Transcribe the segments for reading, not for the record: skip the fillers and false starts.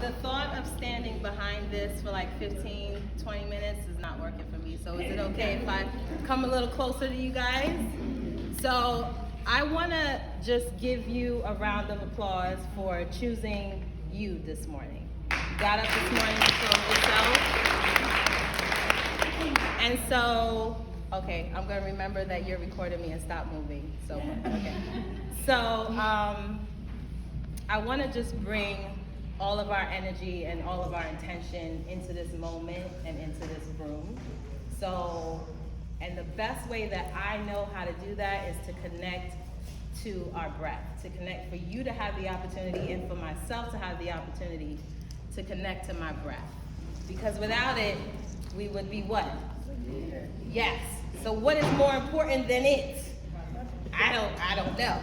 The thought of standing behind this for like 15, 20 minutes is not working for me. So is it okay if I come a little closer to you guys? So I want to just give you a round of applause for choosing you this morning. You got up this morning to chose yourself. And so, okay, I'm going to remember that you're recording me and stop moving. So, okay. So, I want to just bring all of our energy and all of our intention into this moment and into this room. So, and the best way that I know how to do that is to connect to our breath, to connect for you to have the opportunity and for myself to have the opportunity to connect to my breath. Because without it, we would be what? Yes. So what is more important than it? I don't know.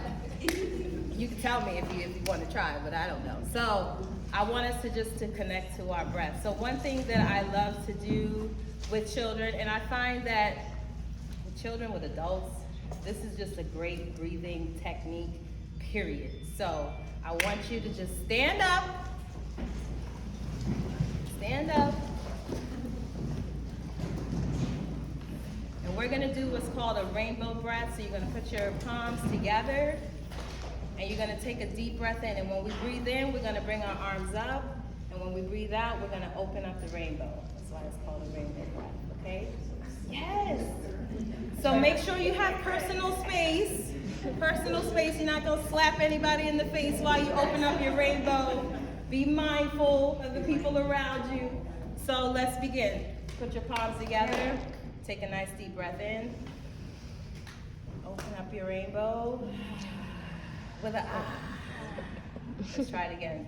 You can tell me if you want to try, but I don't know. So I want us to connect to our breath. So one thing that I love to do with children, and I find that with children, with adults, this is just a great breathing technique, period. So I want you to just stand up. Stand up. And we're gonna do what's called a rainbow breath. So you're gonna put your palms together and you're gonna take a deep breath in. And when we breathe in, we're gonna bring our arms up. And when we breathe out, we're gonna open up the rainbow. That's why it's called a rainbow breath, okay? Yes. So make sure you have personal space. Personal space, you're not gonna slap anybody in the face while you open up your rainbow. Be mindful of the people around you. So let's begin. Put your palms together. Take a nice deep breath in. Open up your rainbow with a ah. Let's try it again.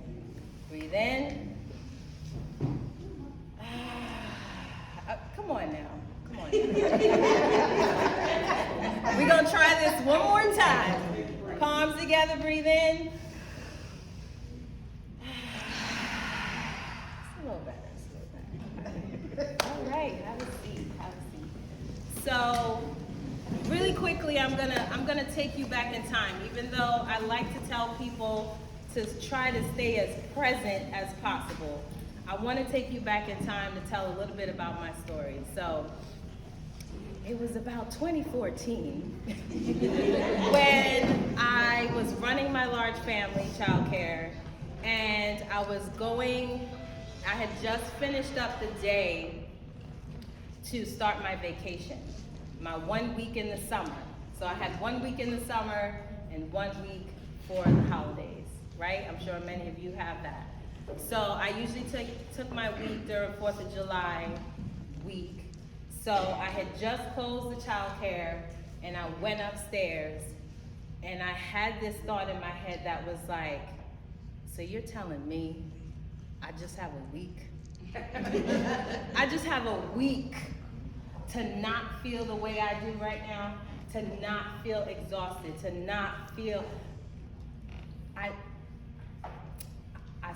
Breathe in. Come on now. Come on now. We're gonna try this one more time. Palms together, breathe in. It's a little better. All right, have a seat. So, really quickly, I'm gonna take you back in time. Even though I like to tell people to try to stay as present as possible, I want to take you back in time to tell a little bit about my story. So, it was about 2014 when I was running my large family childcare, and I had just finished up the day to start my vacation, my 1 week in the summer. So I had 1 week in the summer and 1 week for the holidays, right? I'm sure many of you have that. So I usually took my week during 4th of July week. So I had just closed the childcare and I went upstairs and I had this thought in my head that was like, so you're telling me I just have a week? I just have a week to not feel the way I do right now, to not feel exhausted, to not feel, I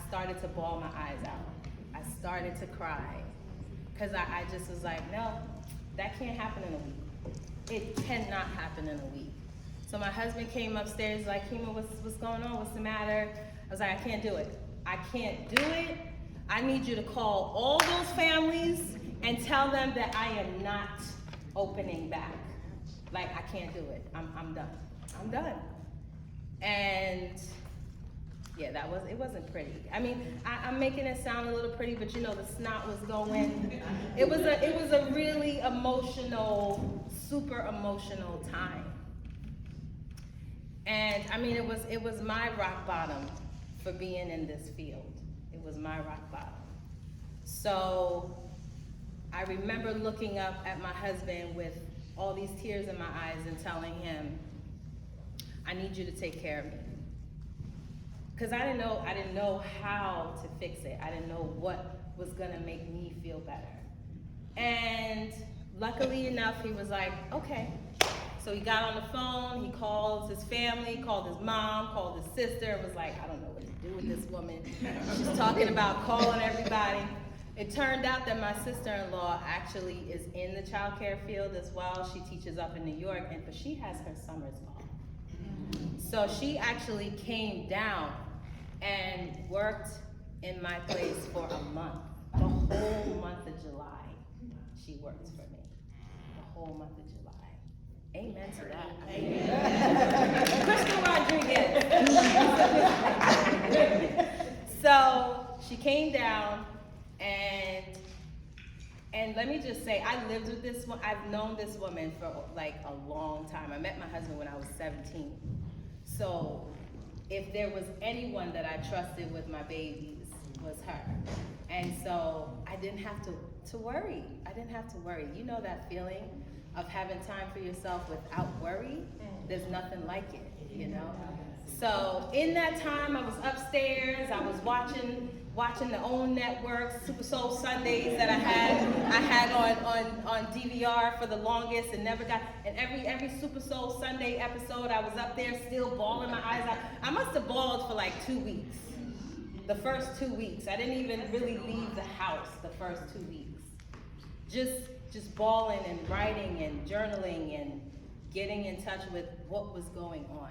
started to bawl my eyes out. I started to cry, because I just was like, no, that can't happen in a week. It cannot happen in a week. So my husband came upstairs like, Kima, what's going on? What's the matter? I was like, I can't do it. I can't do it. I need you to call all those families and tell them that I am not opening back. Like, I can't do it. I'm done. I'm done. And yeah, it wasn't pretty. I mean, I'm making it sound a little pretty, but you know, the snot was going. It was a really emotional, super emotional time. And I mean, it was my rock bottom for being in this field. It was my rock bottom. So I remember looking up at my husband with all these tears in my eyes and telling him, I need you to take care of me. Because I didn't know how to fix it. I didn't know what was gonna make me feel better. And luckily enough, he was like, okay. So he got on the phone, he called his family, called his mom, called his sister, and was like, I don't know what to do with this woman. She's talking about calling everybody. It turned out that my sister-in-law actually is in the child care field as well. She teaches up in New York, but she has her summers off. So she actually came down and worked in my place for a month. The whole month of July, she worked for me. The whole month of July. Amen to that. Amen. Crystal Rodriguez. So she came down, and let me just say, I lived with this one. I've known this woman for like a long time. I met my husband when I was 17. So if there was anyone that I trusted with my babies, was her. And so I didn't have to worry. I didn't have to worry. You know that feeling of having time for yourself without worry? There's nothing like it, you know? So in that time, I was upstairs. I was watching the OWN network, Super Soul Sundays that I had on DVR for the longest and never got. And every Super Soul Sunday episode, I was up there still bawling my eyes out. I must have bawled for like 2 weeks. The first 2 weeks. I didn't even really leave the house the first 2 weeks. Just bawling and writing and journaling and getting in touch with what was going on.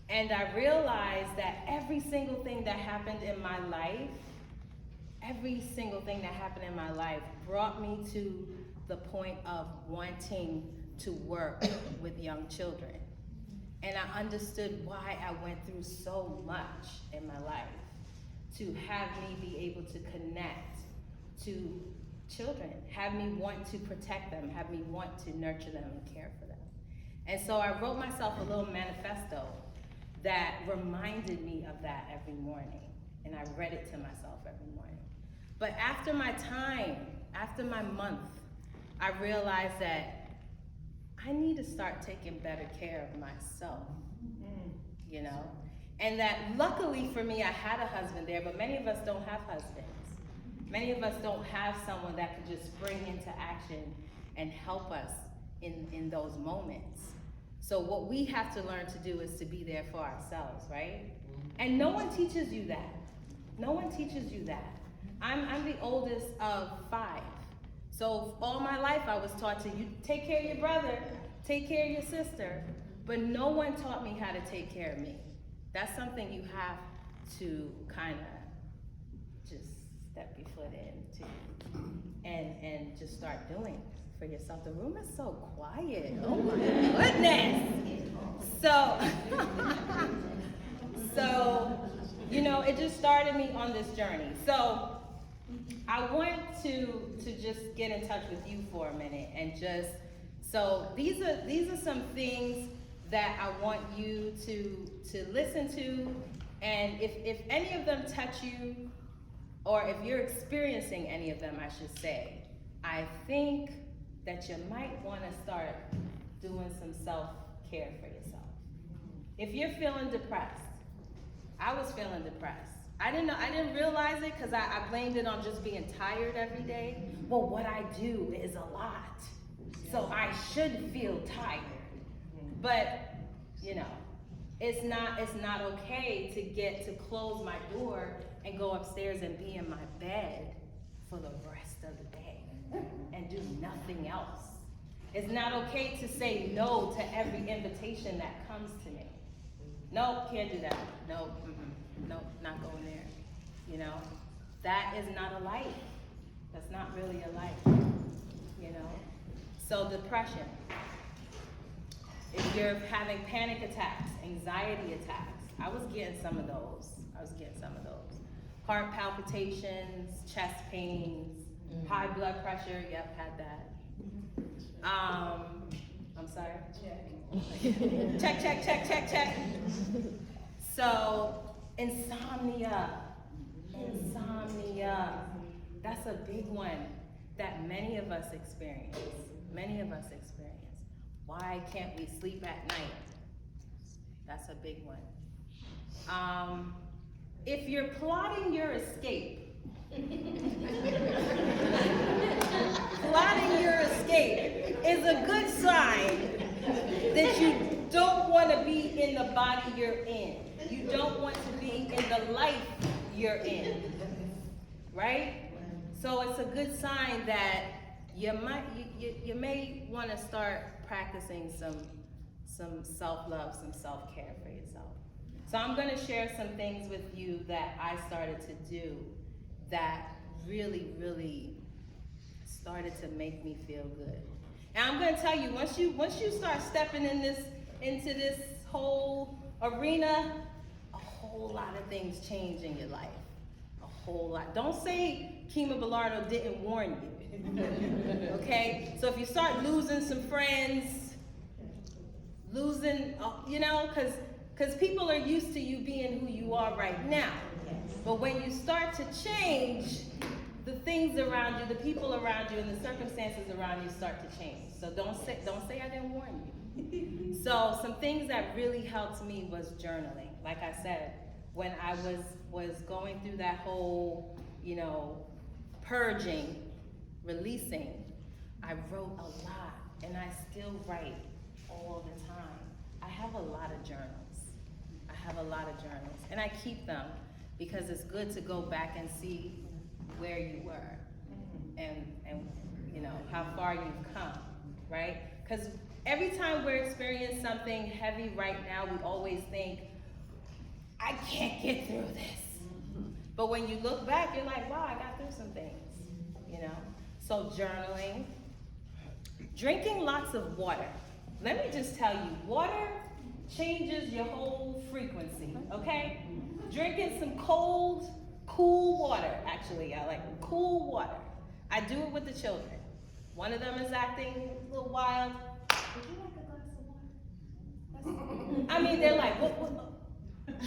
And I realized that every single thing that happened in my life, brought me to the point of wanting to work with young children. And I understood why I went through so much in my life to have me be able to connect to children, have me want to protect them, have me want to nurture them and care for them. And so I wrote myself a little manifesto that reminded me of that every morning. And I read it to myself every morning. But after my time, after my month, I realized that I need to start taking better care of myself, you know? And that luckily for me, I had a husband there, but many of us don't have husbands. Many of us don't have someone that could just spring into action and help us in those moments. So what we have to learn to do is to be there for ourselves, right? And no one teaches you that. No one teaches you that. I'm the oldest of 5. So all my life I was taught to, you take care of your brother, take care of your sister, but no one taught me how to take care of me. That's something you have to kind of just step your foot into and just start doing for yourself. The room is so quiet. Oh my goodness. So, you know, it just started me on this journey. So I want to just get in touch with you for a minute and just, so these are some things that I want you to listen to, and if any of them touch you, or if you're experiencing any of them, I should say, I think that you might want to start doing some self-care for yourself. If you're feeling depressed, I was feeling depressed. I didn't realize it because I blamed it on just being tired every day. Well, what I do is a lot, so I should feel tired. But, you know, it's not okay to get to close my door and go upstairs and be in my bed for the rest of the day and do nothing else. It's not okay to say no to every invitation that comes to me. Nope, can't do that. Nope, nope, not going there. You know, that is not a life. That's not really a life, you know? So depression. If you're having panic attacks, anxiety attacks, I was getting some of those. Heart palpitations, chest pains, high blood pressure, yep, had that. I'm sorry? Check. So, insomnia. That's a big one that many of us experience. Why can't we sleep at night? That's a big one. If you're plotting your escape, is a good sign that you don't want to be in the body you're in. You don't want to be in the life you're in, right? So it's a good sign that you may want to start practicing some self-love, some self-care for yourself. So I'm gonna share some things with you that I started to do that really, really started to make me feel good. And I'm gonna tell you, once you start stepping into this whole arena, a whole lot of things change in your life. A whole lot. Don't say Kima Bellardo didn't warn you. Okay? So if you start losing some friends, losing, because people are used to you being who you are right now. But when you start to change, the things around you, the people around you, and the circumstances around you start to change. So don't say I didn't warn you. So some things that really helped me was journaling. Like I said, when I was going through that whole, purging, releasing, I wrote a lot, and I still write all the time. I have a lot of journals. And I keep them because it's good to go back and see where you were and how far you've come, right? Because every time we're experiencing something heavy right now, we always think, I can't get through this. But when you look back, you're like, wow, I got through some things, So journaling, drinking lots of water. Let me just tell you, water changes your whole frequency, okay? Drinking some cool water, actually. I like cool water. I do it with the children. One of them is acting a little wild. Would you like a glass of water? I mean, they're like, what?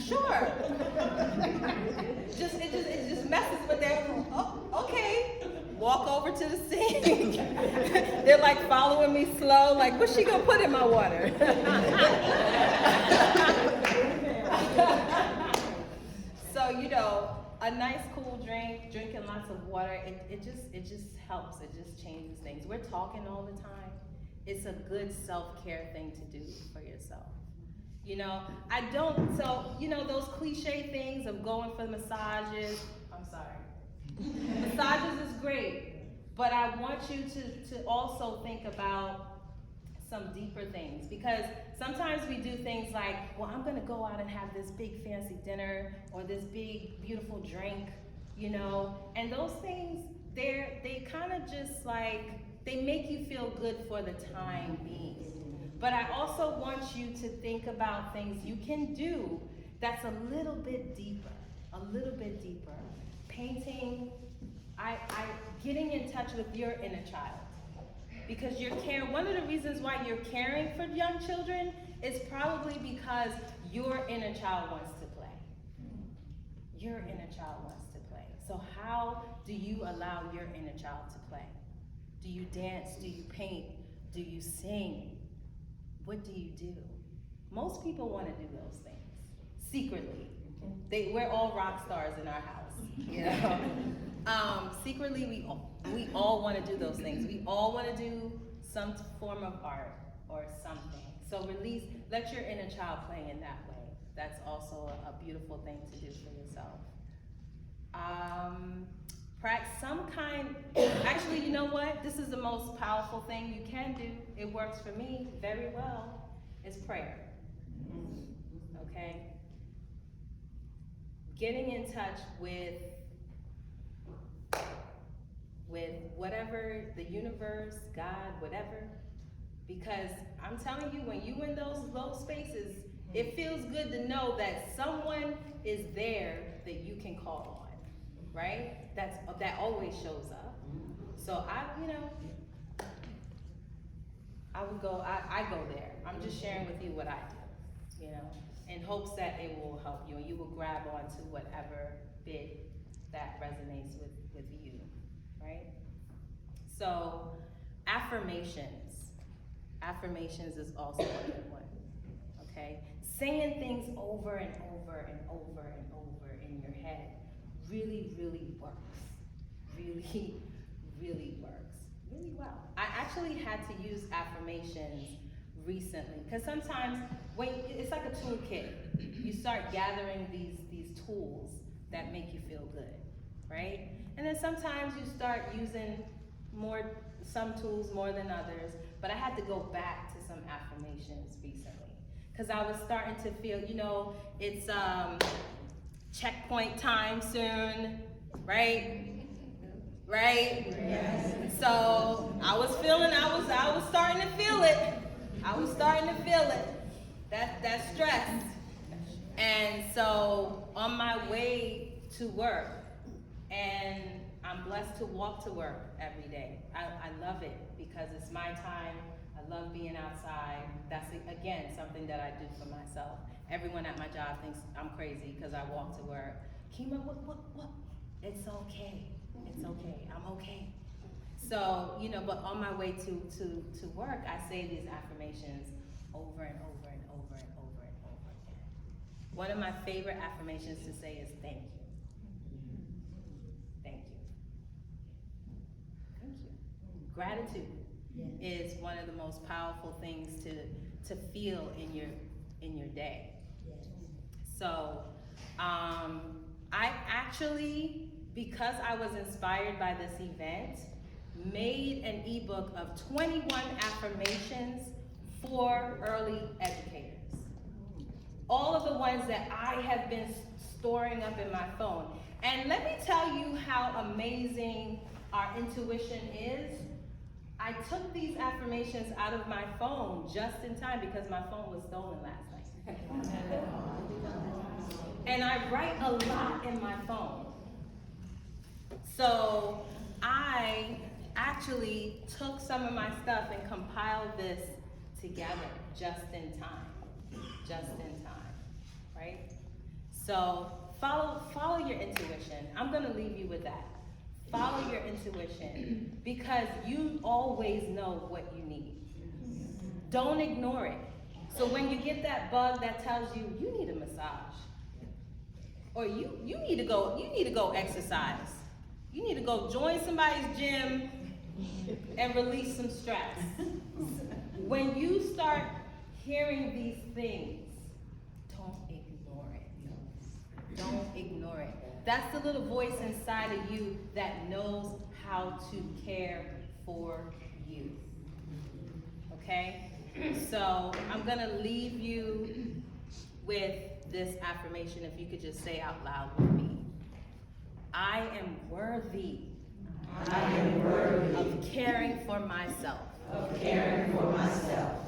Sure. It just messes with their, okay. Walk over to the sink. They're like following me slow, like, what's she gonna put in my water? So, a nice cool drink, drinking lots of water, it just helps, it just changes things. We're talking all the time. It's a good self-care thing to do for yourself. Those cliche things of going for massages, I'm sorry. Massages is great, but I want you to also think about some deeper things, because sometimes we do things like, well, I'm gonna go out and have this big fancy dinner or this big beautiful drink, and those things, they kind of just like, they make you feel good for the time being. But I also want you to think about things you can do that's a little bit deeper. Painting, getting in touch with your inner child. Because one of the reasons why you're caring for young children is probably because your inner child wants to play. Your inner child wants to play. So how do you allow your inner child to play? Do you dance? Do you paint? Do you sing? What do you do? Most people want to do those things secretly. We're all rock stars in our house, secretly, we all want to do those things. We all want to do some form of art or something. So let your inner child play in that way. That's also a beautiful thing to do for yourself. Actually, you know what? This is the most powerful thing you can do. It works for me very well. It's prayer. Okay? Getting in touch with whatever, the universe, God, whatever. Because I'm telling you, when you in those low spaces, it feels good to know that someone is there that you can call on, right? That always shows up. So I go there. I'm just sharing with you what I do, in hopes that it will help you and you will grab onto whatever bit that resonates with you, right? So affirmations. Affirmations is also a good one, okay? Saying things over and over and over and over in your head really, really works. Really, really works. Really well. I actually had to use affirmations recently, because sometimes it's like a toolkit. You start gathering these tools that make you feel good, right? And then sometimes you start using some tools more than others, but I had to go back to some affirmations recently. because I was starting to feel, you know, it's checkpoint time soon, right? Right? Yes. So I was starting to feel it. I was starting to feel it. That stress. And so on my way to work, and I'm blessed to walk to work every day. I love it because it's my time. I love being outside. That's, again, something that I do for myself. Everyone at my job thinks I'm crazy because I walk to work. Kima, what? It's okay. It's okay. I'm okay. So, you know, but on my way to work, I say these affirmations over and over and over and over and over again. One of my favorite affirmations to say is thank you. Thank you. Thank you. Gratitude is one of the most powerful things to feel in your day. So, I actually, because I was inspired by this event, made an ebook of 21 affirmations for early educators. All of the ones that I have been storing up in my phone. And let me tell you how amazing our intuition is. I took these affirmations out of my phone just in time because my phone was stolen last night. And I write a lot in my phone. So I actually took some of my stuff and compiled this together just in time, right? So follow your intuition. I'm gonna leave you with that. Follow your intuition because you always know what you need. Don't ignore it. So when you get that bug that tells you you need a massage, or you need to go exercise, you need to go join somebody's gym and release some stress. When you start hearing these things, don't ignore it. Don't ignore it. That's the little voice inside of you that knows how to care for you. Okay? So I'm gonna leave you with this affirmation, if you could just say out loud with me. I am worthy. I am worthy of caring for myself. of caring for myself.